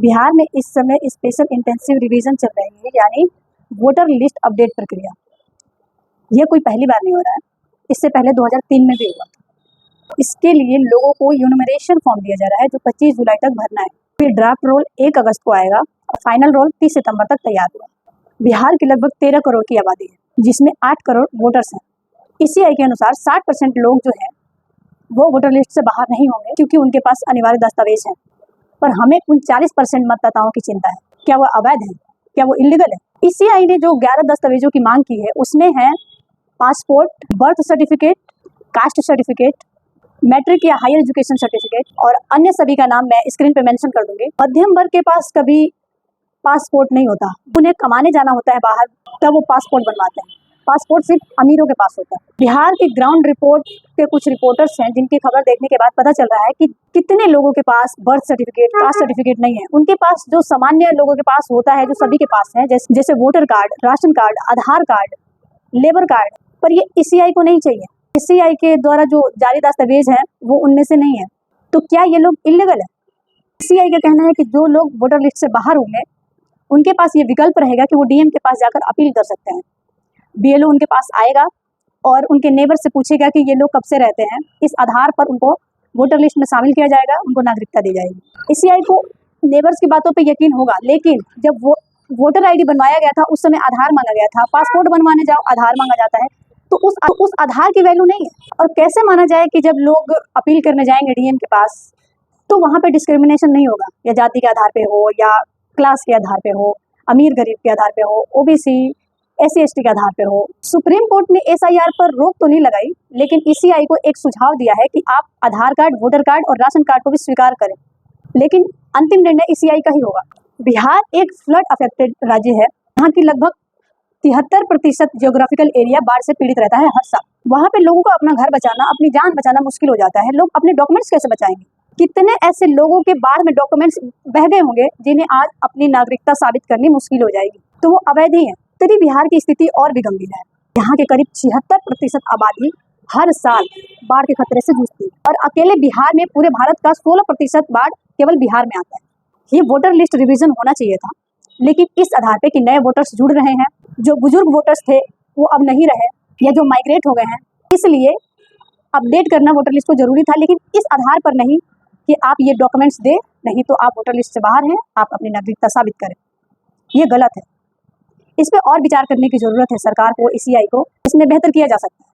बिहार में इस समय स्पेशल इंटेंसिव रिवीजन चल रही है, यानी वोटर लिस्ट अपडेट प्रक्रिया। यह कोई पहली बार नहीं हो रहा है, इससे पहले 2003 में भी हुआ था। इसके लिए लोगों को यूनुमरेशन फॉर्म दिया जा रहा है, जो 25 जुलाई तक भरना है। फिर ड्राफ्ट रोल 1 अगस्त को आएगा और फाइनल रोल 30 सितंबर तक तैयार हुआ। बिहार की लगभग 13 करोड़ की आबादी है, जिसमें 8 करोड़ वोटर्स हैं। ECI के अनुसार 60% लोग जो हैं वो वोटर लिस्ट से बाहर नहीं होंगे, क्योंकि उनके पास अनिवार्य दस्तावेज हैं। पर हमें उन 40% मतदाताओं की चिंता है। क्या वो अवैध है? क्या वो इलीगल है? ECI ने जो 11 दस्तावेजों की मांग की है, उसमें है passport, birth certificate, caste certificate, matric या हायर एजुकेशन सर्टिफिकेट और अन्य सभी का नाम मैं स्क्रीन पे मेंशन कर दूंगी। मध्यम वर्ग के पास कभी पासपोर्ट नहीं होता, उन्हें कमाने जाना होता है बाहर, तब वो पासपोर्ट बनवाते हैं। पासपोर्ट सिर्फ अमीरों के पास होता है। बिहार की ग्राउंड रिपोर्ट के कुछ रिपोर्टर्स हैं, जिनकी खबर देखने के बाद पता चल रहा है कि कितने लोगों के पास बर्थ सर्टिफिकेट, कास्ट सर्टिफिकेट नहीं है। उनके पास जो सामान्य लोगों के पास होता है, जो सभी के पास है, जैसे वोटर कार्ड, राशन कार्ड, आधार कार्ड, लेबर कार्ड, पर ये ECI को नहीं चाहिए। ECI के द्वारा जो जारी दस्तावेज है वो उनमें से नहीं है। तो क्या ये लोग इलीगल है? ECI का कहना है कि जो लोग वोटर लिस्ट से बाहर होंगे, उनके पास ये विकल्प रहेगा कि वो DM के पास जाकर अपील कर सकते हैं। BLO उनके पास आएगा और उनके नेबर से पूछेगा कि ये लोग कब से रहते हैं। इस आधार पर उनको वोटर लिस्ट में शामिल किया जाएगा, उनको नागरिकता दी जाएगी। ECI को नेबर्स की बातों पे यकीन होगा, लेकिन जब वो वोटर ID बनवाया गया था, उस समय आधार मांगा गया था। पासपोर्ट बनवाने जाओ, आधार मांगा जाता है, तो उस आधार की वैल्यू नहीं है। और कैसे माना जाए कि जब लोग अपील करने जाएंगे DM के पास, तो वहाँ पे डिस्क्रिमिनेशन नहीं होगा, या जाति के आधार पे हो, या क्लास के आधार पे हो, अमीर गरीब के आधार पे हो, OBC SC/ST के आधार पे हो। सुप्रीम कोर्ट ने SIR पर रोक तो नहीं लगाई, लेकिन ECI को एक सुझाव दिया है कि आप आधार कार्ड, वोटर कार्ड और राशन कार्ड को भी स्वीकार करें, लेकिन अंतिम निर्णय ECI का ही होगा। बिहार एक फ्लड अफेक्टेड राज्य है। यहाँ की लगभग 73% जियोग्राफिकल एरिया बाढ़ से पीड़ित रहता है हर साल। वहाँ पे लोगों को अपना घर बचाना, अपनी जान बचाना मुश्किल हो जाता है। लोग अपने डॉक्यूमेंट्स कैसे बचाएंगे? कितने ऐसे लोगों के बाढ़ में डॉक्यूमेंट्स बह गए होंगे, जिन्हें आज अपनी नागरिकता साबित करनी मुश्किल हो जाएगी, तो वो अवैध ही है। तभी बिहार की स्थिति और भी गंभीर है। यहाँ के करीब 76% आबादी हर साल बाढ़ के खतरे से जूझती है, और अकेले बिहार में पूरे भारत का 16% बाढ़ केवल बिहार में आता है। ये वोटर लिस्ट रिवीजन होना चाहिए था, लेकिन इस आधार पे कि नए वोटर्स जुड़ रहे हैं, जो बुजुर्ग वोटर्स थे वो अब नहीं रहे, या जो माइग्रेट हो गए हैं, इसलिए अपडेट करना वोटर लिस्ट को जरूरी था। लेकिन इस आधार पर नहीं कि आप ये डॉक्यूमेंट्स दे, नहीं तो आप वोटर लिस्ट से बाहर हैं, आप अपनी नागरिकता साबित करें। ये गलत है। इस पे और विचार करने की जरूरत है सरकार को, ECI को। इसमें बेहतर किया जा सकता है।